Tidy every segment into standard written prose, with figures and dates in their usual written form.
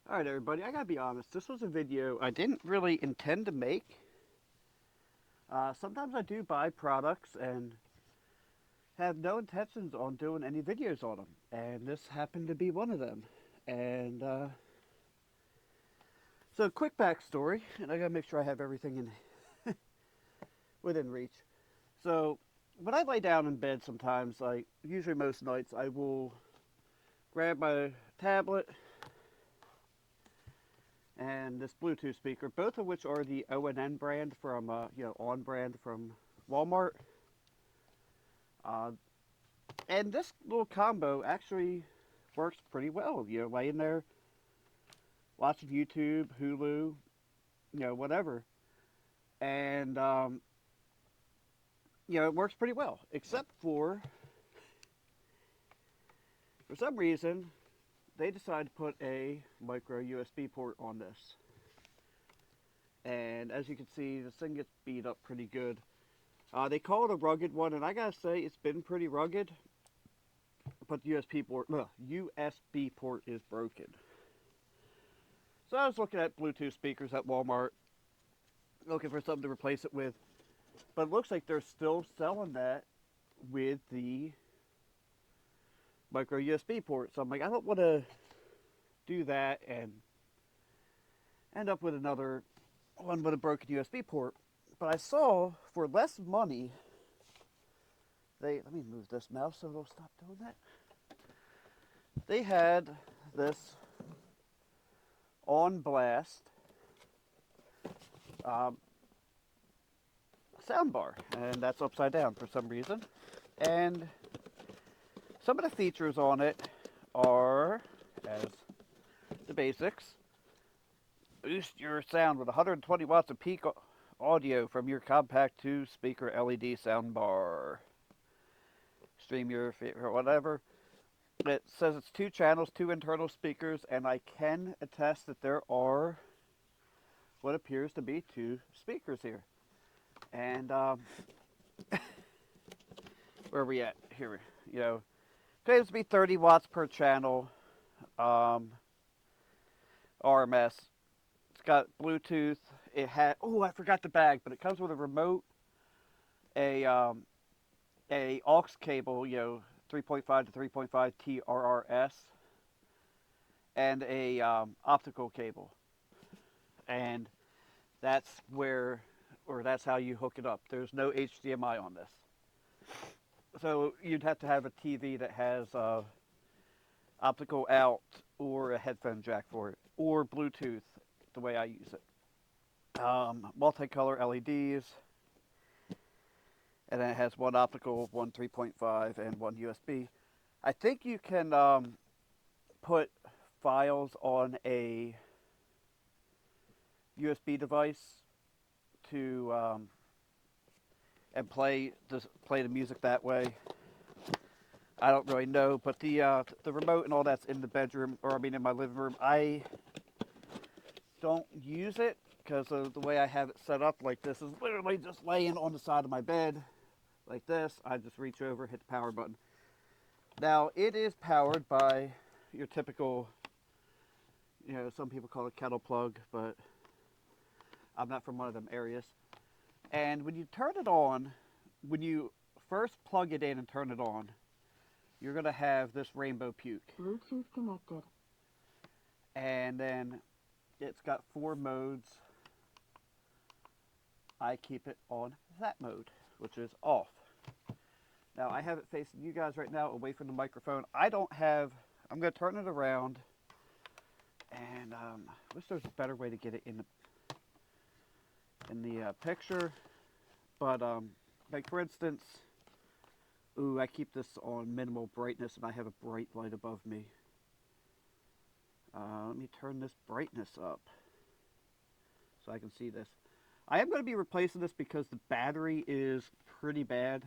Alright everybody, I gotta be honest, this was a video I didn't really intend to make. Sometimes I do buy products and have no intentions on doing any videos on them. And this happened to be one of them. And so quick backstory, and I gotta make sure I have everything in within reach. So when I lay down in bed sometimes, like usually most nights, I will grab my tablet and this Bluetooth speaker, both of which are the O&N brand from, On brand from Walmart. Uh, and this little combo actually works pretty well. Laying there watching YouTube, Hulu, whatever, and it works pretty well. Except for some reason, they decided to put a micro USB port on this. And as you can see, this thing gets beat up pretty good. They call it a rugged one, and I gotta say, it's been pretty rugged. But the USB port is broken. So I was looking at Bluetooth speakers at Walmart, looking for something to replace it with. But it looks like they're still selling that with the micro USB port. So I'm like, I don't want to do that and end up with another one with a broken USB port. But I saw for less money, let me move this mouse so it'll stop doing that. They had this on blast um, soundbar, and that's upside down for some reason. And some of the features on it are, as the basics, boost your sound with 120 watts of peak audio from your compact 2-speaker LED soundbar. Stream your favorite whatever. It says it's 2 channels, 2 internal speakers, and I can attest that there are what appears to be 2 speakers here. And where are we at here? Claims to be 30 watts per channel, RMS. It's got Bluetooth. It had, I forgot the bag, but it comes with a remote, a aux cable, 3.5 to 3.5 TRRS, and a optical cable. And that's that's how you hook it up. There's no HDMI on this. So you'd have to have a TV that has optical out or a headphone jack for it, or Bluetooth, the way I use it. Multicolor LEDs, and then it has one optical, one 3.5, and one USB. I think you can put files on a USB device to and play the music that way. I don't really know, but the remote and all that's in the bedroom, or I mean in my living room. I don't use it because of the way I have it set up. Like this is literally just laying on the side of my bed, like this. I just reach over, hit the power button. Now it is powered by your typical, some people call it kettle plug, but I'm not from one of them areas. And when you turn it on, when you first plug it in and turn it on, you're going to have this rainbow puke. Bluetooth connected. And then it's got 4 modes. I keep it on that mode, which is off. Now I have it facing you guys right now, away from the microphone. I'm going to turn it around, and I wish there was a better way to get it in the picture. But like for instance, I keep this on minimal brightness, and I have a bright light above me. Let me turn this brightness up so I can see this. I am going to be replacing this because the battery is pretty bad.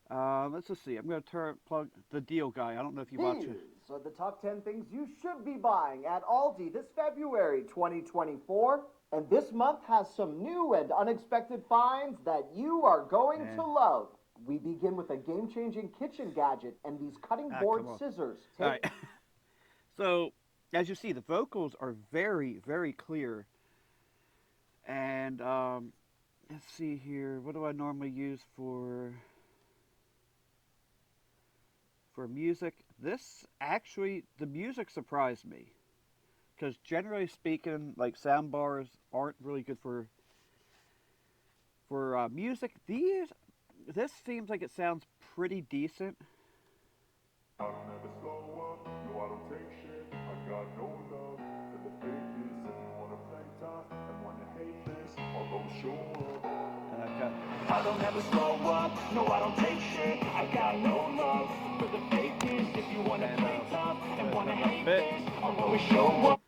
Let's just see. I'm going to plug the deal guy. I don't know if you watch it. So the top 10 things you should be buying at Aldi this February 2024. And this month has some new and unexpected finds that you are going to love. We begin with a game-changing kitchen gadget and these cutting board scissors. All right. So as you see, the vocals are very, very clear. And let's see here. What do I normally use for music? This actually, the music surprised me because generally speaking, like sound bars aren't really good for music. This seems like it sounds pretty decent. I don't ever slow up, no I don't take shit. I got no love for the fakeness. If you wanna play tough and wanna hate this, I'll go show up. And I've got I don't ever slow up, no I don't take shit. I got no love for the fakeness. If you wanna play tough and wanna hate this, I'll always show up.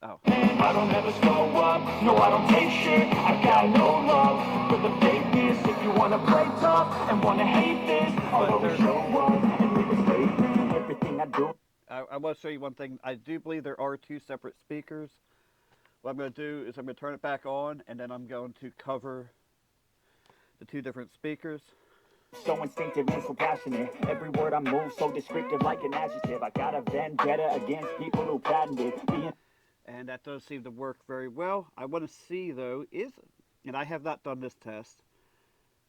oh, I don't ever slow up, no I don't take shit. I got no love for the fakeness. If you wanna play tough and wanna hate this, I'll always show up and leave a statement. Everything I do. I want to show you one thing. I do believe there are two separate speakers. What I'm going to do is I'm going to turn it back on, and then I'm going to cover the two different speakers. So instinctive and so passionate. Every word I move so descriptive like an adjective. I got a vendetta against people who patented being. And that does seem to work very well. I want to see, though, and I have not done this test.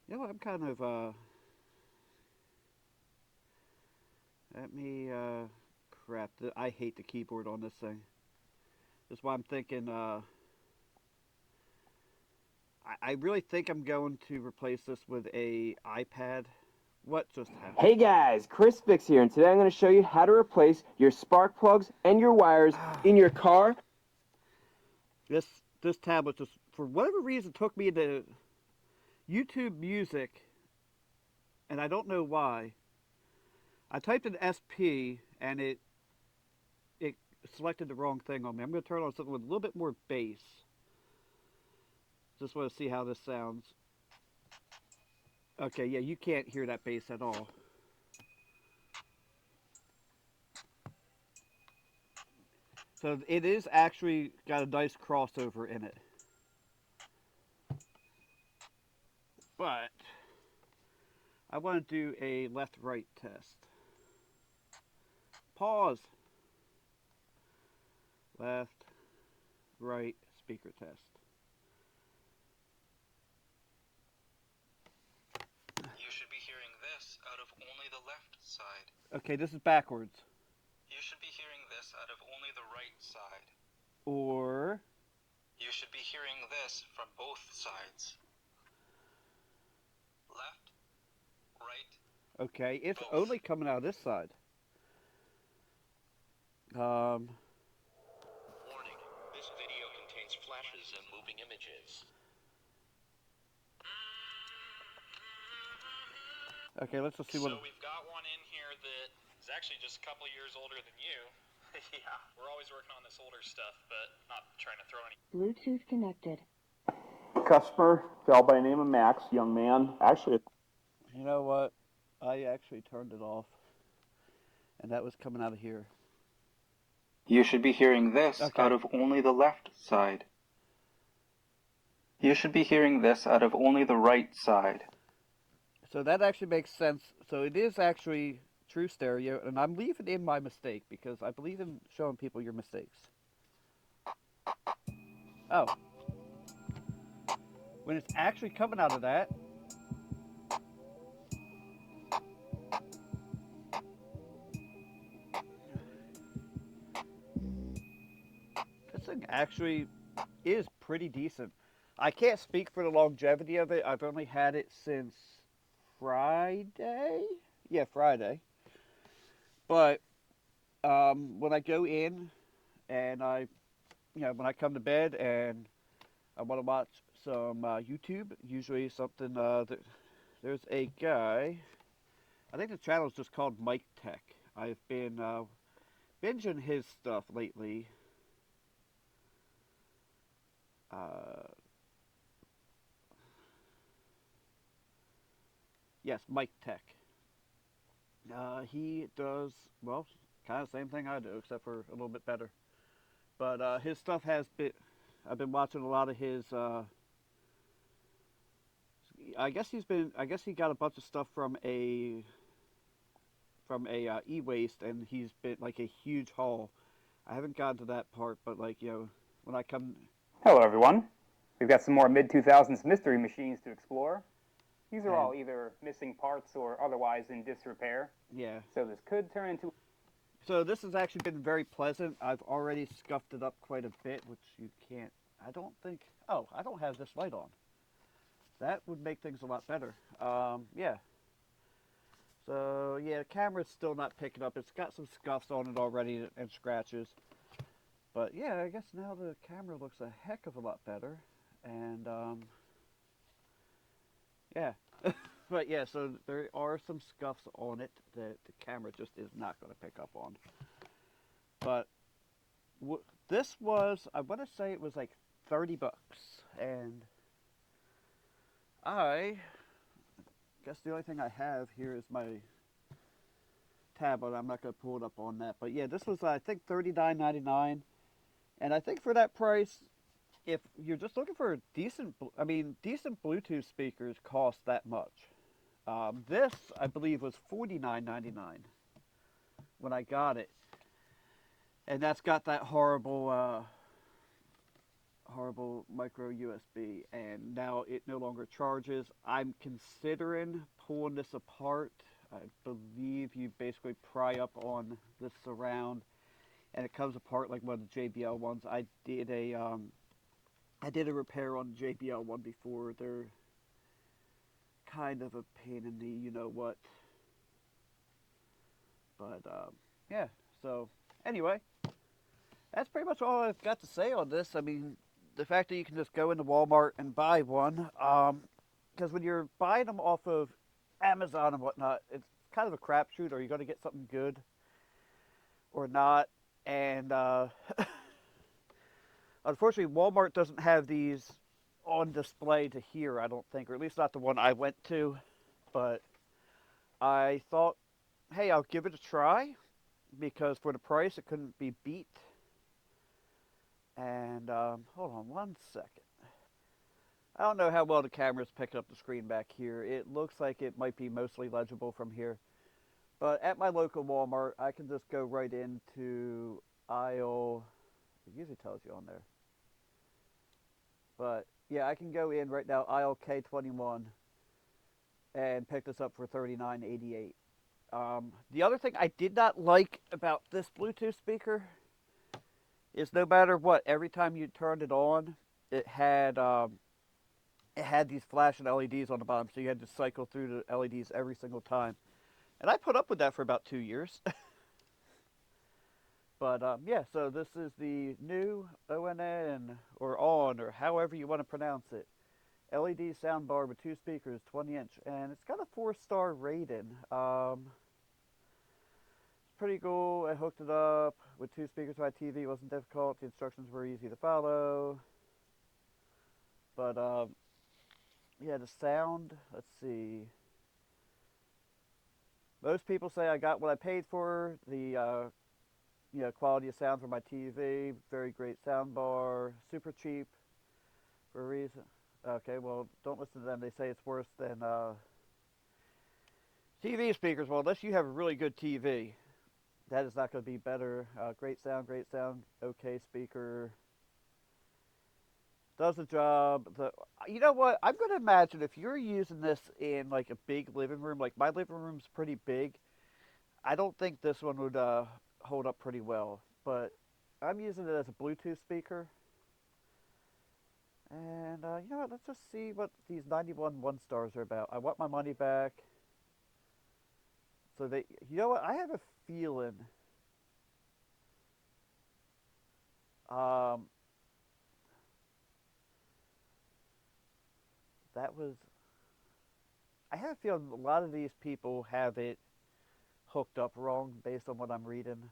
You know, I'm kind of, let me, crap, I hate the keyboard on this thing. That's why I'm thinking, I really think I'm going to replace this with a iPad. What just happened? Hey guys, Chris Fix here, and today I'm going to show you how to replace your spark plugs and your wires in your car. This tablet just, for whatever reason, took me to YouTube Music, and I don't know why. I typed in SP, and it selected the wrong thing on me. I'm going to turn on something with a little bit more bass. Just want to see how this sounds. Okay, yeah, you can't hear that bass at all. So it is actually got a nice crossover in it. But I want to do a left-right test. Pause. Left, right, speaker test. You should be hearing this out of only the left side. Okay, this is backwards. You should be hearing this out of only the right side. Or You should be hearing this from both sides. Left, right. okay, it's Both. only coming out of this side. Warning. This video contains flashes and moving images. Okay, let's just see what. So we've got one in here that is actually just a couple years older than you. Yeah, we're always working on this older stuff, but not trying to throw any. Bluetooth connected. Customer, fell by the name of Max, young man. Actually, You know what? I actually turned it off, and that was coming out of here. You should be hearing this Okay. out of only the left side. You should be hearing this out of only the right side. So that actually makes sense. So it is actually true stereo, and I'm leaving in my mistake because I believe in showing people your mistakes. Oh. When it's actually coming out of that, this thing actually is pretty decent. I can't speak for the longevity of it. I've only had it since Friday. Yeah, Friday. But when I go in and when I come to bed and I want to watch some YouTube, usually something there's a guy. I think the channel is just called Mike Tech. I've been binging his stuff lately. Yes, Mike Tech. He does, well, kind of the same thing I do, except for a little bit better. But his stuff has been, I've been watching a lot of his, I guess he got a bunch of stuff from a e-waste, and he's been like a huge haul. I haven't gotten to that part, but like, when I come, Hello, everyone. We've got some more mid-2000s mystery machines to explore. These are all and either missing parts or otherwise in disrepair, yeah. so this could turn into... So this has actually been very pleasant. I've already scuffed it up quite a bit, which you can't. I don't think. Oh, I don't have this light on. That would make things a lot better. Yeah. So yeah, the camera's still not picking up. It's got some scuffs on it already and scratches. But yeah, I guess now the camera looks a heck of a lot better. And yeah. But yeah, so there are some scuffs on it that the camera just is not going to pick up on. But this was, I want to say it was like 30 bucks. And I guess the only thing I have here is my tablet. I'm not going to pull it up on that. But yeah, this was, I think, $39.99. And I think for that price, if you're just looking for a decent, decent Bluetooth speakers cost that much. This, I believe, was $49.99 when I got it. And that's got that horrible micro USB, and now it no longer charges. I'm considering pulling this apart. I believe you basically pry up on this surround, and it comes apart like one of the JBL ones. I did a repair on the JBL one before. They're kind of a pain in the you know what. But yeah. So anyway, that's pretty much all I've got to say on this. I mean, the fact that you can just go into Walmart and buy one, because when you're buying them off of Amazon and whatnot, it's kind of a crapshoot. Are you going to get something good or not? And unfortunately, Walmart doesn't have these on display to here, I don't think, or at least not the one I went to. But I thought, hey, I'll give it a try because for the price, it couldn't be beat. And hold on one second. I don't know how well the camera's picking up the screen back here. It looks like it might be mostly legible from here. But at my local Walmart, I can just go right into aisle, it usually tells you on there. But yeah, I can go in right now, aisle K21, and pick this up for $39.88. The other thing I did not like about this Bluetooth speaker is no matter what, every time you turned it on, it had these flashing LEDs on the bottom, so you had to cycle through the LEDs every single time. And I put up with that for about 2 years. But yeah, so this is the new ONN, or ON, or however you want to pronounce it. LED soundbar with 2 speakers, 20-inch, and it's got a 4-star rating. It's pretty cool. I hooked it up with 2 speakers to my TV. It wasn't difficult. The instructions were easy to follow. But yeah, the sound, let's see. Most people say I got what I paid for. The quality of sound for my TV, very great sound bar, super cheap for a reason. Okay, well, don't listen to them. They say it's worse than TV speakers. Well, unless you have a really good TV, that is not going to be better. Great sound, okay speaker. Does the job. You know what? I'm going to imagine if you're using this in like a big living room, like my living room's pretty big, I don't think this one would hold up pretty well. But I'm using it as a Bluetooth speaker. And you know what? Let's just see what these 91 1-stars are about. I want my money back. So you know what? I have a feeling. That was. I have a feeling a lot of these people have it hooked up wrong based on what I'm reading.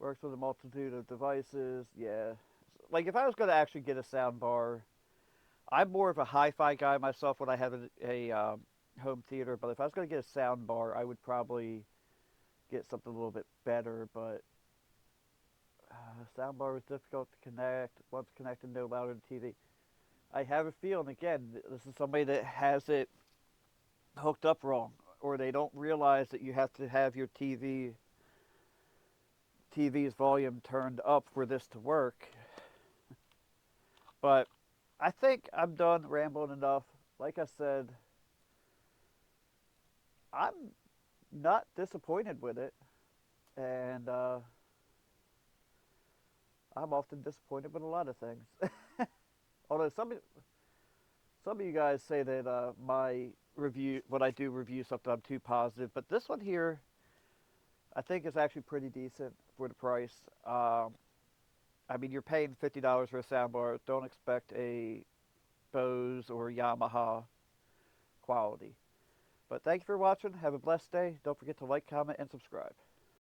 Works with a multitude of devices. Yeah. Like if I was going to actually get a sound bar, I'm more of a hi-fi guy myself when I have a home theater. But if I was going to get a sound bar, I would probably get something a little bit better. But sound bar was difficult to connect. Once connected, no louder than TV. I have a feeling, again, this is somebody that has it hooked up wrong. or they don't realize that you have to have your TV's volume turned up for this to work. But I think I'm done rambling enough. Like I said, I'm not disappointed with it, and I'm often disappointed with a lot of things. Although some of you guys say that my review, when I do review something, I'm too positive, but this one here, I think is actually pretty decent for the price. I mean, you're paying $50 for a soundbar. Don't expect a Bose or Yamaha quality. But thank you for watching. Have a blessed day. Don't forget to like, comment, and subscribe.